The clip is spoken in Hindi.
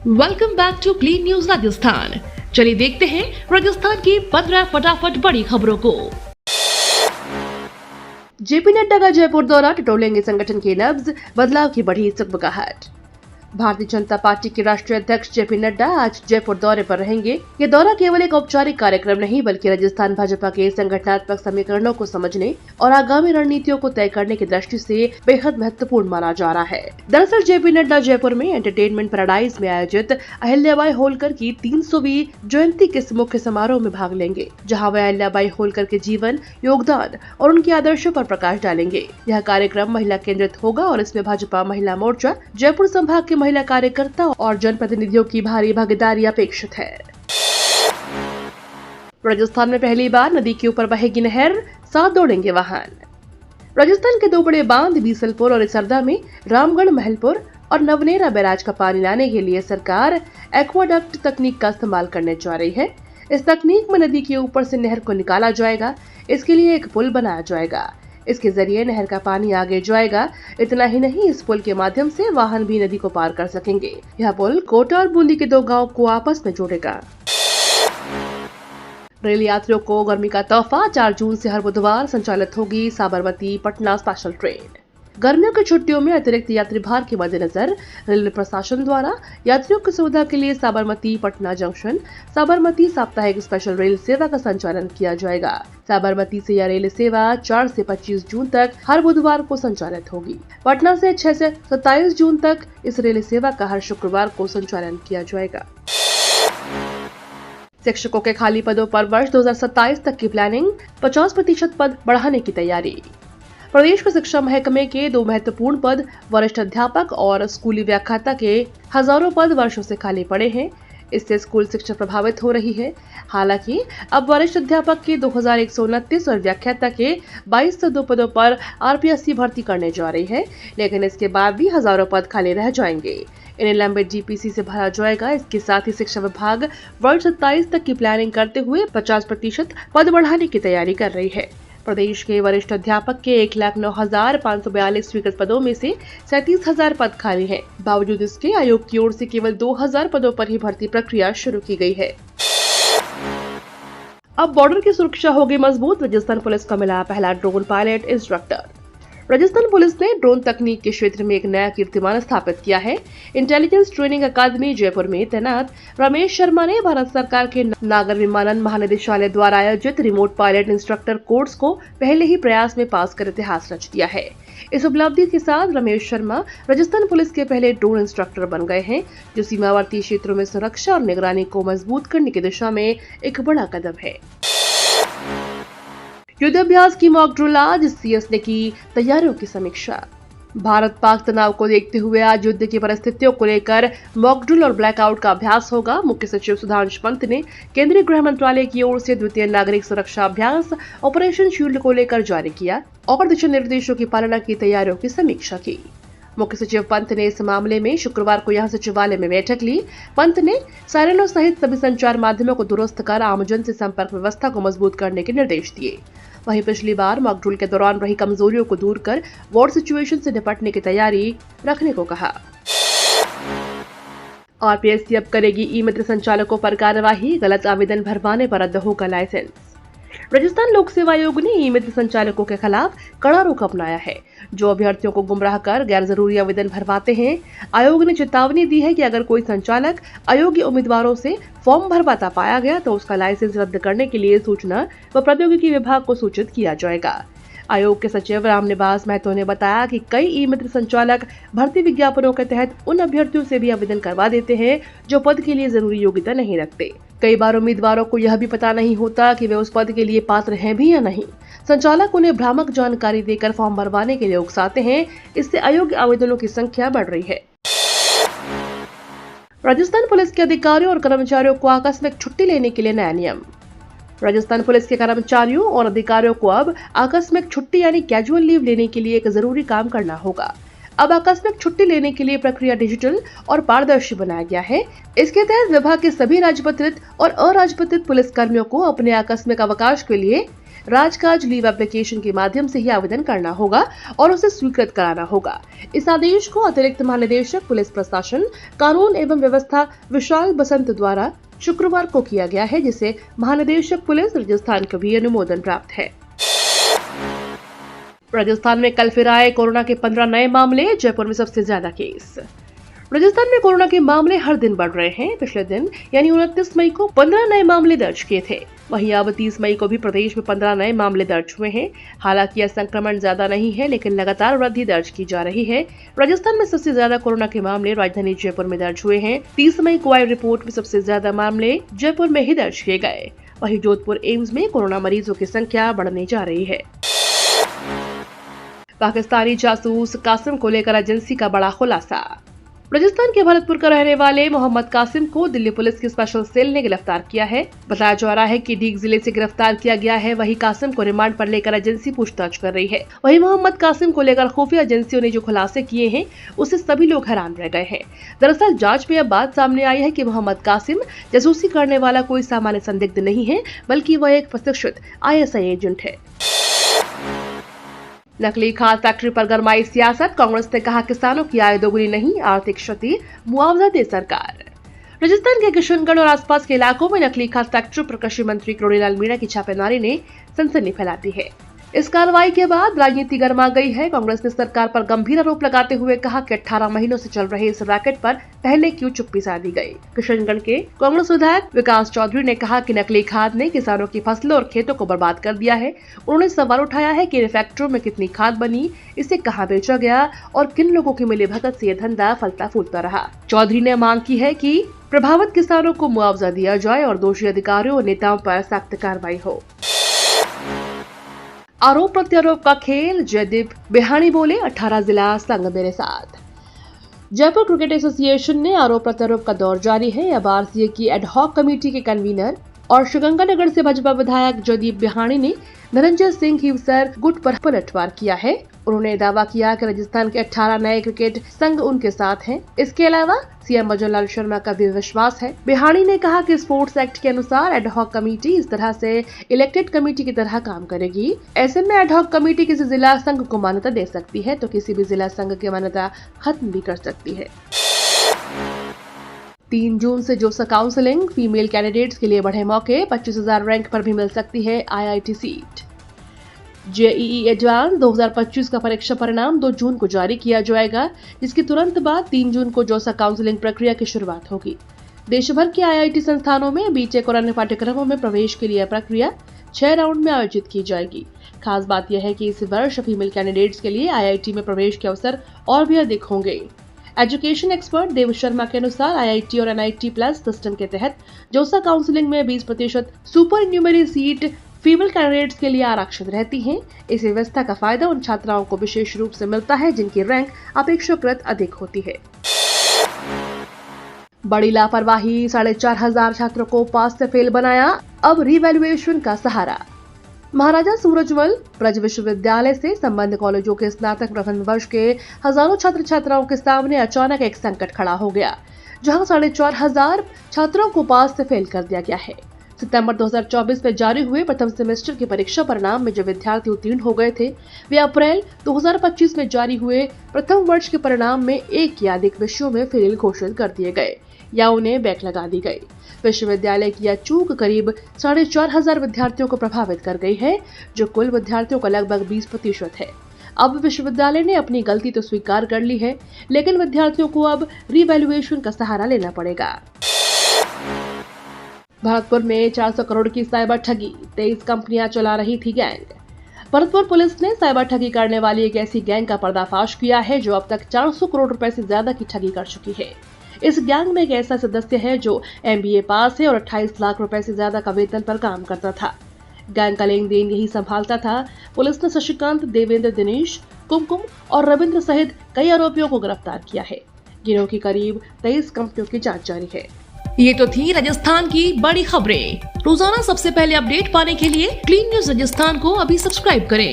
Welcome back to clean news Rajasthan. चलिए देखते हैं राजस्थान की 15 फटाफट बड़ी खबरों को। जेपी नड्डा का जयपुर दौरा, टटोलेंगे संगठन की नब्ज, बदलाव की बढ़ी सुगबुगाहट। भारतीय जनता पार्टी के राष्ट्रीय अध्यक्ष जेपी नड्डा आज जयपुर दौरे पर रहेंगे। ये दौरा केवल एक औपचारिक कार्यक्रम नहीं बल्कि राजस्थान भाजपा के संगठनात्मक समीकरणों को समझने और आगामी रणनीतियों को तय करने की दृष्टि से बेहद महत्वपूर्ण माना जा रहा है। दरअसल जेपी नड्डा जयपुर में एंटरटेनमेंट पैराडाइज में आयोजित अहिल्याबाई होलकर की 300वीं जयंती के मुख्य समारोह में भाग लेंगे, जहाँ वे अहिल्याबाई होलकर के जीवन, योगदान और उनके आदर्शों पर प्रकाश डालेंगे। यह कार्यक्रम महिला केंद्रित होगा और इसमें भाजपा महिला मोर्चा, जयपुर संभाग के महिला कार्यकर्ता और जनप्रतिनिधियों की भारी भागीदारी अपेक्षित है। राजस्थान में पहली बार नदी के ऊपर बहेगी नहर, साथ दौड़ेंगे वाहन। राजस्थान के दो बड़े बांध बीसलपुर और इसरदा में रामगढ़, महलपुर और नवनेरा बैराज का पानी लाने के लिए सरकार एक्वाडक्ट तकनीक का इस्तेमाल करने जा रही है। इस तकनीक में नदी के ऊपर से नहर को निकाला जाएगा। इसके लिए एक पुल बनाया जाएगा। इसके जरिए नहर का पानी आगे जाएगा। इतना ही नहीं, इस पुल के माध्यम से वाहन भी नदी को पार कर सकेंगे। यह पुल कोटा और बूंदी के दो गांव को आपस में जोड़ेगा। रेल यात्रियों को गर्मी का तोहफा, 4 जून से हर बुधवार संचालित होगी साबरमती पटना स्पेशल ट्रेन। गर्मियों की छुट्टियों में अतिरिक्त यात्री भार के मद्देनजर रेलवे प्रशासन द्वारा यात्रियों की सुविधा के लिए साबरमती पटना जंक्शन साबरमती साप्ताहिक स्पेशल रेल सेवा का संचालन किया जाएगा। साबरमती से यह रेल सेवा 4 से 25 जून तक हर बुधवार को संचालित होगी। पटना से 6 से 27 जून तक इस रेल सेवा का हर शुक्रवार को संचालन किया जाएगा। शिक्षकों के खाली पदों पर वर्ष 2027 तक की प्लानिंग, 50% पद बढ़ाने की तैयारी। प्रदेश के शिक्षा महकमे के 2 महत्वपूर्ण पद, वरिष्ठ अध्यापक और स्कूली व्याख्याता के हजारों पद वर्षों से खाली पड़े हैं। इससे स्कूल शिक्षा प्रभावित हो रही है। हालांकि अब वरिष्ठ अध्यापक के 2129 और व्याख्याता के 2202 पदों पर आरपीएससी भर्ती करने जा रही है, लेकिन इसके बाद भी हजारों पद खाली रह जाएंगे। इन्हें लंबित जीपीसी से भरा जाएगा। इसके साथ ही शिक्षा विभाग वर्ष 27 तक की प्लानिंग करते हुए 50% पद बढ़ाने की तैयारी कर रही है। प्रदेश के वरिष्ठ अध्यापक के 1,09,542 स्वीकृत पदों में से 37,000 पद खाली हैं। बावजूद इसके आयोग की ओर से केवल 2,000 पदों पर ही भर्ती प्रक्रिया शुरू की गई है। अब बॉर्डर की सुरक्षा होगी मजबूत, राजस्थान पुलिस को मिला पहला drone pilot instructor. Rajasthan police ने ड्रोन तकनीक के क्षेत्र में एक नया कीर्तिमान स्थापित किया है। इंटेलिजेंस ट्रेनिंग अकादमी जयपुर में तैनात रमेश शर्मा ने भारत सरकार के नागर विमानन महानिदेशालय द्वारा आयोजित रिमोट पायलट इंस्ट्रक्टर कोर्स को पहले ही प्रयास में पास कर इतिहास रच दिया है। इस उपलब्धि के साथ रमेश शर्मा राजस्थान पुलिस के पहले ड्रोन इंस्ट्रक्टर बन गए हैं, जो सीमावर्ती क्षेत्रों में सुरक्षा और निगरानी को मजबूत करने की दिशा में एक बड़ा कदम है। युद्धाभ्यास की मॉक ड्रिल, आज सीएस ने की तैयारियों की समीक्षा। भारत पाक तनाव को देखते हुए आज युद्ध की परिस्थितियों को लेकर मॉक ड्रिल और ब्लैकआउट का अभ्यास होगा। मुख्य सचिव सुधांशु पंत ने केंद्रीय गृह मंत्रालय की ओर से द्वितीय नागरिक सुरक्षा अभ्यास ऑपरेशन शील्ड को लेकर जारी किया और दिशा निर्देशों की पालना की तैयारियों की समीक्षा की। मुख्य सचिव पंत ने इस मामले में शुक्रवार को यहां सचिवालय में बैठक ली। पंत ने सायरनों सहित सभी संचार माध्यमों को दुरुस्त कर आमजन से संपर्क व्यवस्था को मजबूत करने के निर्देश दिए। वहीं पिछली बार मॉक ड्रिल के दौरान रही कमजोरियों को दूर कर वॉर सिचुएशन से निपटने की तैयारी रखने को कहा। आरपीएससी अब करेगी ई मित्र संचालकों पर कार्यवाही, गलत आवेदन भरवाने पर रद्द होगा लाइसेंस। राजस्थान लोक सेवा आयोग ने ई मित्र संचालकों के खिलाफ कड़ा रुख अपनाया है, जो अभ्यर्थियों को गुमराह कर गैर जरूरी आवेदन भरवाते हैं। आयोग ने चेतावनी दी है कि अगर कोई संचालक अयोग्य उम्मीदवारों से फॉर्म भरवाता पाया गया तो उसका लाइसेंस रद्द करने के लिए सूचना व प्रौद्योगिकी विभाग को सूचित किया जाएगा। आयोग के सचिव रामनिवास महतो ने बताया कि कई ई मित्र संचालक भर्ती विज्ञापनों के तहत उन अभ्यर्थियों से भी आवेदन करवा देते हैं जो पद के लिए जरूरी योग्यता नहीं रखते। कई बार उम्मीदवारों को यह भी पता नहीं होता कि वे उस पद के लिए पात्र हैं भी या नहीं। संचालक उन्हें भ्रामक जानकारी देकर फॉर्म भरवाने के लिए उकसाते हैं। इससे अयोग्य आवेदनों की संख्या बढ़ रही है। राजस्थान पुलिस के अधिकारियों और कर्मचारियों को आकस्मिक छुट्टी लेने के लिए नया नियम। राजस्थान पुलिस के कर्मचारियों और अधिकारियों को अब आकस्मिक छुट्टी यानी कैजुअल लीव लेने के लिए एक जरूरी काम करना होगा। अब आकस्मिक छुट्टी लेने के लिए प्रक्रिया डिजिटल और पारदर्शी बनाया गया है। इसके तहत विभाग के सभी राजपत्रित और अराजपत्रित पुलिस कर्मियों को अपने आकस्मिक अवकाश के लिए राजकाज लीव एप्लीकेशन के माध्यम से ही आवेदन करना होगा और उसे स्वीकृत कराना होगा। इस आदेश को अतिरिक्त महानिदेशक पुलिस प्रशासन कानून एवं व्यवस्था विशाल बसंत द्वारा शुक्रवार को किया गया है, जिसे महानिदेशक पुलिस राजस्थान का भी अनुमोदन प्राप्त है। राजस्थान में कल फिर आए कोरोना के 15 नए मामले, जयपुर में सबसे ज्यादा केस। राजस्थान में कोरोना के मामले हर दिन बढ़ रहे हैं। पिछले दिन यानी 29 मई को 15 नए मामले दर्ज किए थे। वहीं अब 30 मई को भी प्रदेश में 15 नए मामले दर्ज हुए हैं। हालांकि यह संक्रमण ज्यादा नहीं है, लेकिन लगातार वृद्धि दर्ज की जा रही है। राजस्थान में सबसे ज्यादा कोरोना के मामले राजधानी जयपुर में दर्ज हुए हैं। 30 मई को आई रिपोर्ट में सबसे ज्यादा मामले जयपुर में ही दर्ज किए गए। वहीं जोधपुर एम्स में कोरोना मरीजों की संख्या बढ़ने जा रही है। पाकिस्तानी जासूस कासिम को लेकर एजेंसी का बड़ा खुलासा। राजस्थान के भरतपुर का रहने वाले मोहम्मद कासिम को दिल्ली पुलिस की स्पेशल सेल ने गिरफ्तार किया है। बताया जा रहा है कि डीग जिले से गिरफ्तार किया गया है। वहीं कासिम को रिमांड पर लेकर एजेंसी पूछताछ कर रही है। वहीं मोहम्मद कासिम को लेकर खुफिया एजेंसियों ने जो खुलासे किए हैं, उससे सभी लोग हैरान रह गए हैं। दरअसल जांच में अब बात सामने आई है कि मोहम्मद कासिम जासूसी करने वाला कोई सामान्य संदिग्ध नहीं है, बल्कि वह एक प्रशिक्षित ISI एजेंट है। नकली खाद फैक्ट्री पर गरमाई सियासत। कांग्रेस ने कहा किसानों की आय दोगुनी नहीं, आर्थिक क्षति मुआवजा दे सरकार। राजस्थान के किशनगढ़ और आसपास के इलाकों में नकली खाद फैक्ट्री पर कृषि मंत्री करोड़ीलाल मीणा की छापेमारी ने सनसनी फैला दी है। इस कार्रवाई के बाद राजनीति गर्मा गई है। कांग्रेस ने सरकार पर गंभीर आरोप लगाते हुए कहा कि 18 महीनों से चल रहे इस रैकेट पर पहले क्यों चुप्पी साधी गई। किशनगढ़ के कांग्रेस विधायक विकास चौधरी ने कहा कि नकली खाद ने किसानों की फसलों और खेतों को बर्बाद कर दिया है। उन्होंने सवाल उठाया है कि फैक्ट्रियों में कितनी खाद बनी, इसे कहाँ बेचा गया और किन लोगों की मिलीभगत से यह धंधा फलता फूलता रहा। चौधरी ने मांग की है कि प्रभावित किसानों को मुआवजा दिया जाए और दोषी अधिकारियों और नेताओं पर सख्त कार्रवाई हो। आरोप प्रत्यारोप का खेल। जयदीप बिहानी बोले 18 जिला संघ मेरे साथ। जयपुर क्रिकेट एसोसिएशन ने आरोप प्रत्यारोप का दौर जारी है। अब RCA की एडहॉक कमेटी के कन्वीनर और श्रीगंगानगर से भाजपा विधायक जयदीप बिहानी ने धनंजय सिंह हिवसर गुट पर पलटवार किया है। उन्होंने दावा किया कि राजस्थान के 18 नए क्रिकेट संघ उनके साथ हैं। इसके अलावा CM भजनलाल शर्मा का भी विश्वास है। बिहानी ने कहा कि स्पोर्ट्स एक्ट के अनुसार एडहॉक कमेटी इस तरह से इलेक्टेड कमेटी की तरह काम करेगी। ऐसे में एडहॉक कमेटी किसी जिला संघ को मान्यता दे सकती है तो किसी भी जिला संघ की मान्यता खत्म भी कर सकती है। 3 जून से जोसा काउंसलिंग। फीमेल कैंडिडेट्स के लिए बढ़े मौके। 25,000 रैंक पर भी मिल सकती है IIT सीट। JEE एडवांस 2025 का परीक्षा परिणाम 2 जून को जारी किया जाएगा, जिसके तुरंत बाद 3 जून को जोसा काउंसलिंग प्रक्रिया की शुरुआत होगी। देश भर के IIT संस्थानों में BTech और अन्य पाठ्यक्रमों में प्रवेश के लिए प्रक्रिया 6 राउंड में आयोजित की जाएगी। खास बात यह है कि इस वर्ष फीमेल कैंडिडेट्स के लिए IIT में प्रवेश के अवसर और भी अधिक होंगे। एजुकेशन एक्सपर्ट देव शर्मा के अनुसार IIT और NIT प्लस सिस्टम के तहत जोसा काउंसलिंग में 20% सुपर न्यूमेरी सीट फीमेल कैंडिडेट्स के लिए आरक्षित रहती हैं। इस व्यवस्था का फायदा उन छात्राओं को विशेष रूप से मिलता है जिनकी रैंक अपेक्षाकृत अधिक होती है। बड़ी लापरवाही। 4,500 छात्रों को पास से फेल बनाया, अब रीवैल्यूएशन का सहारा। महाराजा सूरजमल ब्रज विश्वविद्यालय से संबद्ध कॉलेजों के स्नातक प्रथम वर्ष के हजारों छात्र छात्राओं के सामने अचानक एक संकट खड़ा हो गया, जहां 4,500 छात्रों को पास से फेल कर दिया गया है। सितंबर 2024 में जारी हुए प्रथम सेमेस्टर के परीक्षा परिणाम में जो विद्यार्थी उत्तीर्ण हो गए थे, वे अप्रैल 2025 में जारी हुए प्रथम वर्ष के परिणाम में एक या अधिक विषयों में फेल घोषित कर दिए गए या उन्हें बैक लगा दी गई। विश्वविद्यालय की यह चूक करीब 4,500 विद्यार्थियों को प्रभावित कर गई है, जो कुल विद्यार्थियों का लगभग 20% है। अब विश्वविद्यालय ने अपनी गलती तो स्वीकार कर ली है, लेकिन विद्यार्थियों को अब रीवैल्यूएशन का सहारा लेना पड़ेगा। भरतपुर में 400 करोड़ की साइबर ठगी, 23 कंपनियां चला रही थी गैंग। भरतपुर पुलिस ने साइबर ठगी करने वाली एक ऐसी गैंग का पर्दाफाश किया है जो अब तक 400 करोड़ रुपए से ज्यादा की ठगी कर चुकी है। इस गैंग में एक ऐसा सदस्य है जो MBA पास है और 28 लाख रुपए से ज्यादा का वेतन पर काम करता था। गैंग का लेन देन यही संभालता था। पुलिस ने शशिकांत, देवेंद्र, दिनेश, कुमकुम और रविंद्र सहित कई आरोपियों को गिरफ्तार किया है। गिरोह की करीब 23 कंपनियों की जांच जारी है। ये तो थी राजस्थान की बड़ी खबरें। रोजाना सबसे पहले अपडेट पाने के लिए क्लीन न्यूज राजस्थान को अभी सब्सक्राइब करें।